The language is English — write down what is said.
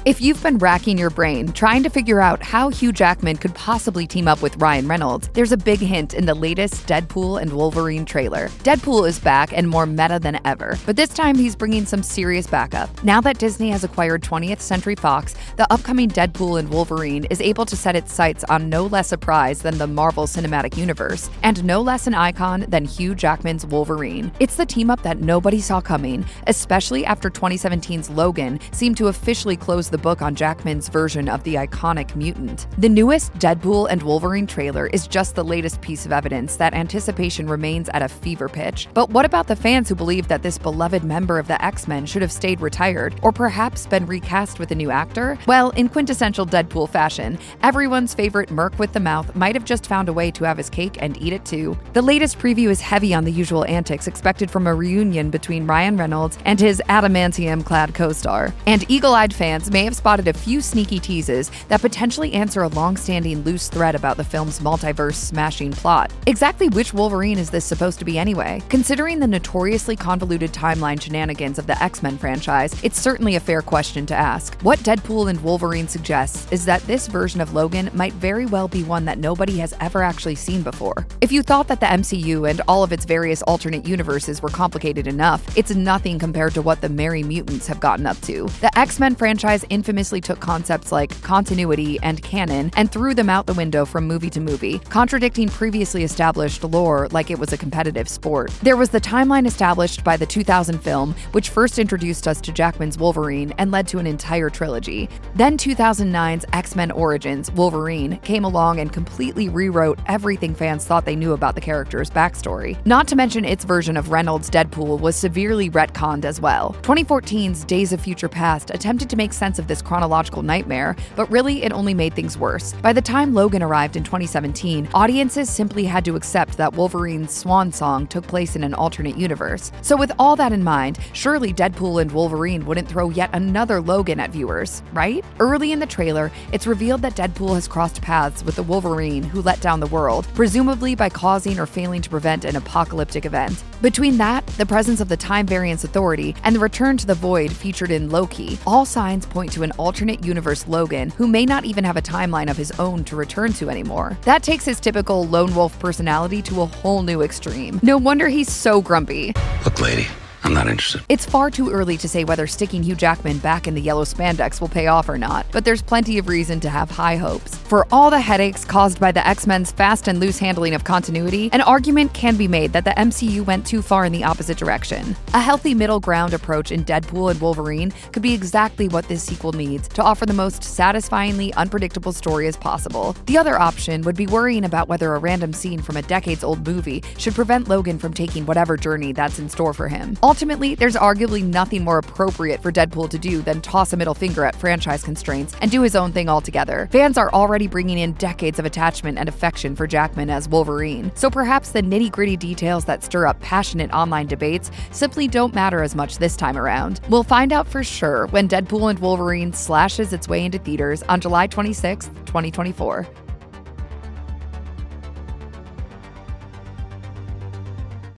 If you've been racking your brain trying to figure out how Hugh Jackman could possibly team up with Ryan Reynolds, there's a big hint in the latest Deadpool and Wolverine trailer. Deadpool is back and more meta than ever, but this time he's bringing some serious backup. Now that Disney has acquired 20th Century Fox, the upcoming Deadpool and Wolverine is able to set its sights on no less a prize than the Marvel Cinematic Universe, and no less an icon than Hugh Jackman's Wolverine. It's the team-up that nobody saw coming, especially after 2017's Logan seemed to officially close the book on Jackman's version of the iconic mutant. The newest Deadpool and Wolverine trailer is just the latest piece of evidence that anticipation remains at a fever pitch. But what about the fans who believe that this beloved member of the X-Men should have stayed retired, or perhaps been recast with a new actor? Well, in quintessential Deadpool fashion, everyone's favorite merc with the mouth might have just found a way to have his cake and eat it too. The latest preview is heavy on the usual antics expected from a reunion between Ryan Reynolds and his adamantium-clad co-star. And eagle-eyed fans may have spotted a few sneaky teases that potentially answer a long-standing loose thread about the film's multiverse-smashing plot. Exactly which Wolverine is this supposed to be anyway? Considering the notoriously convoluted timeline shenanigans of the X-Men franchise, it's certainly a fair question to ask. What Deadpool and Wolverine suggests is that this version of Logan might very well be one that nobody has ever actually seen before. If you thought that the MCU and all of its various alternate universes were complicated enough, it's nothing compared to what the Merry Mutants have gotten up to. The X-Men franchise infamously took concepts like continuity and canon and threw them out the window from movie to movie, contradicting previously established lore like it was a competitive sport. There was the timeline established by the 2000 film, which first introduced us to Jackman's Wolverine and led to an entire trilogy. Then 2009's X-Men Origins, Wolverine, came along and completely rewrote everything fans thought they knew about the character's backstory. Not to mention its version of Reynolds' Deadpool was severely retconned as well. 2014's Days of Future Past attempted to make sense of this chronological nightmare, but really it only made things worse. By the time Logan arrived in 2017, audiences simply had to accept that Wolverine's swan song took place in an alternate universe. So with all that in mind, surely Deadpool and Wolverine wouldn't throw yet another Logan at viewers, right? Early in the trailer, it's revealed that Deadpool has crossed paths with the Wolverine who let down the world, presumably by causing or failing to prevent an apocalyptic event. Between that, the presence of the Time Variance Authority, and the return to the Void featured in Loki, all signs point to an alternate universe Logan who may not even have a timeline of his own to return to anymore. That takes his typical lone wolf personality to a whole new extreme. No wonder he's so grumpy. Look, lady, I'm not interested. It's far too early to say whether sticking Hugh Jackman back in the yellow spandex will pay off or not, but there's plenty of reason to have high hopes. For all the headaches caused by the X-Men's fast and loose handling of continuity, an argument can be made that the MCU went too far in the opposite direction. A healthy middle ground approach in Deadpool and Wolverine could be exactly what this sequel needs to offer the most satisfyingly unpredictable story as possible. The other option would be worrying about whether a random scene from a decades-old movie should prevent Logan from taking whatever journey that's in store for him. Ultimately, there's arguably nothing more appropriate for Deadpool to do than toss a middle finger at franchise constraints and do his own thing altogether. Fans are already bringing in decades of attachment and affection for Jackman as Wolverine, so perhaps the nitty-gritty details that stir up passionate online debates simply don't matter as much this time around. We'll find out for sure when Deadpool and Wolverine slashes its way into theaters on July 26, 2024.